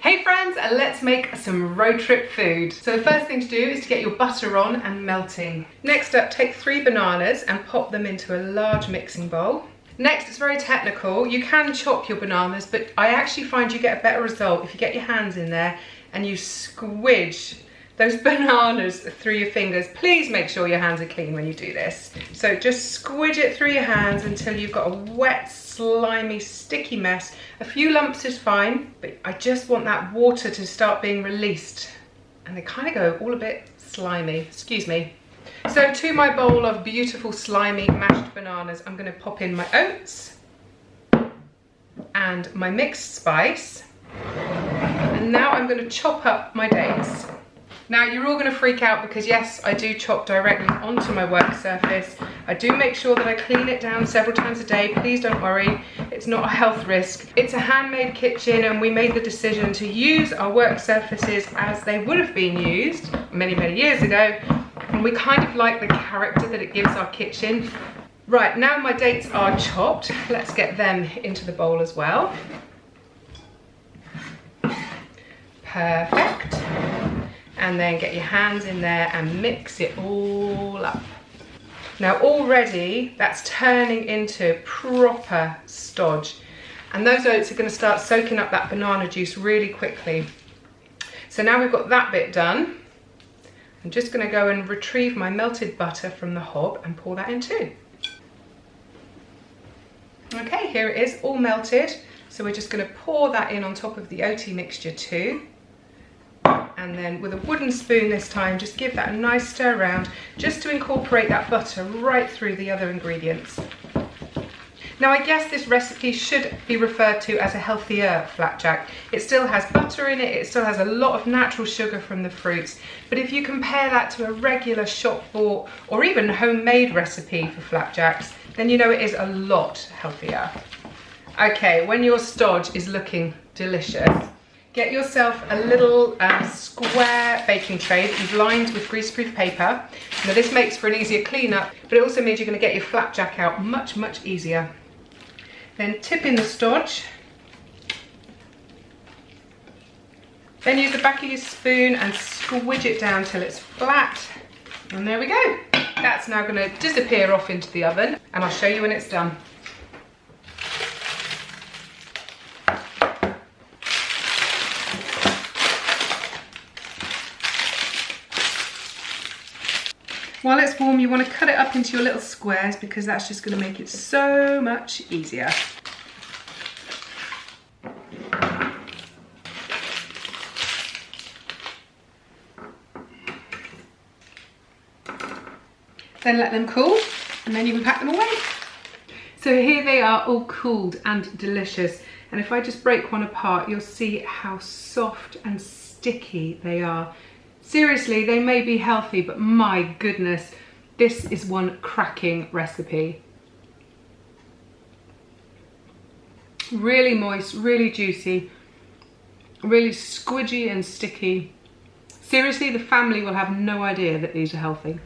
Hey friends, let's make some road trip food. So the first thing to do is to get your butter on and melting. Next up, take 3 bananas and pop them into a large mixing bowl. Next, it's very technical. You can chop your bananas, but I actually find you get a better result if you get your hands in there and you squidge those bananas through your fingers. Please make sure your hands are clean when you do this. So just squidge it through your hands until you've got a wet, slimy, sticky mess. A few lumps is fine, but I just want that water to start being released. And they kind of go all a bit slimy, excuse me. So to my bowl of beautiful, slimy, mashed bananas, I'm gonna pop in my oats and my mixed spice. And now I'm gonna chop up my dates. Now you're all going to freak out because yes, I do chop directly onto my work surface. I do make sure that I clean it down several times a day. Please don't worry, it's not a health risk. It's a handmade kitchen and we made the decision to use our work surfaces as they would have been used many, many years ago. And we kind of like the character that it gives our kitchen. Right, now my dates are chopped. Let's get them into the bowl as well. Perfect. And then get your hands in there and mix it all up. Now already that's turning into proper stodge. And those oats are going to start soaking up that banana juice really quickly. So now we've got that bit done. I'm just going to go and retrieve my melted butter from the hob and pour that in too. Okay, here it is, all melted. So we're just going to pour that in on top of the oaty mixture too. And then with a wooden spoon this time, just give that a nice stir around, just to incorporate that butter right through the other ingredients. Now I guess this recipe should be referred to as a healthier flapjack. It still has butter in it, it still has a lot of natural sugar from the fruits, but if you compare that to a regular shop bought or even homemade recipe for flapjacks, then you know it is a lot healthier. Okay, when your stodge is looking delicious, get yourself a little square baking tray that you've lined with greaseproof paper. Now this makes for an easier cleanup, but it also means you're going to get your flapjack out much, much easier. Then tip in the stodge. Then use the back of your spoon and squidge it down till it's flat. And there we go. That's now going to disappear off into the oven, and I'll show you when it's done. While it's warm, you want to cut it up into your little squares because that's just going to make it so much easier. Then let them cool and then you can pack them away. So here they are, all cooled and delicious. And if I just break one apart, you'll see how soft and sticky they are. Seriously, they may be healthy, but my goodness, this is one cracking recipe. Really moist, really juicy, really squidgy and sticky. Seriously, the family will have no idea that these are healthy.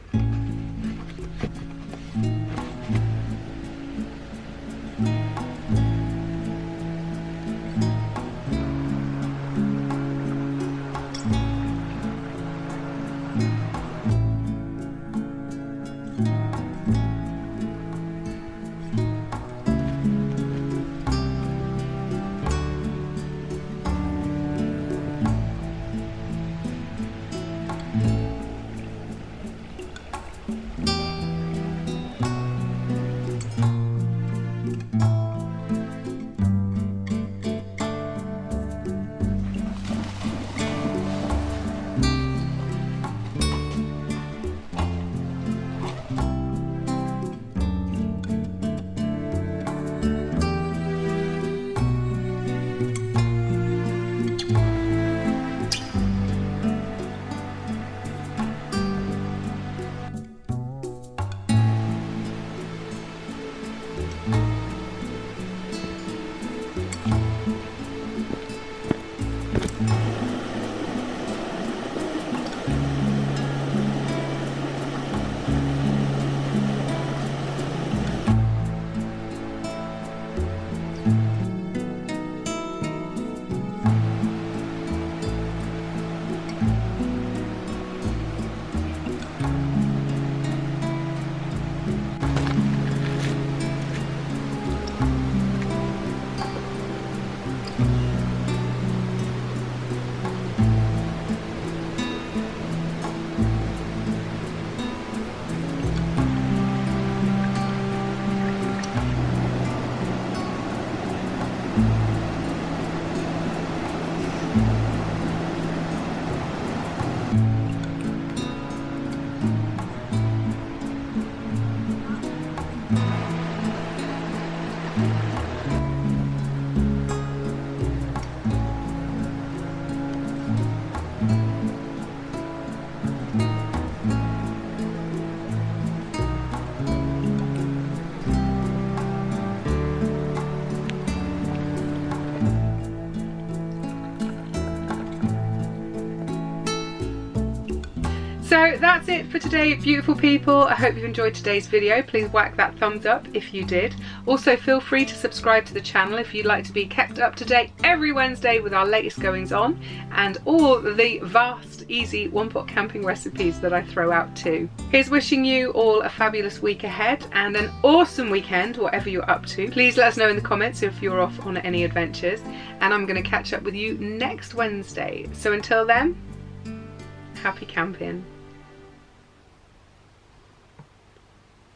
So that's it for today, beautiful people. I hope you've enjoyed today's video. Please whack that thumbs up if you did. Also feel free to subscribe to the channel if you'd like to be kept up to date every Wednesday with our latest goings on and all the vast, easy one-pot camping recipes that I throw out too. Here's wishing you all a fabulous week ahead and an awesome weekend, whatever you're up to. Please let us know in the comments if you're off on any adventures, and I'm going to catch up with you next Wednesday. So until then, happy camping.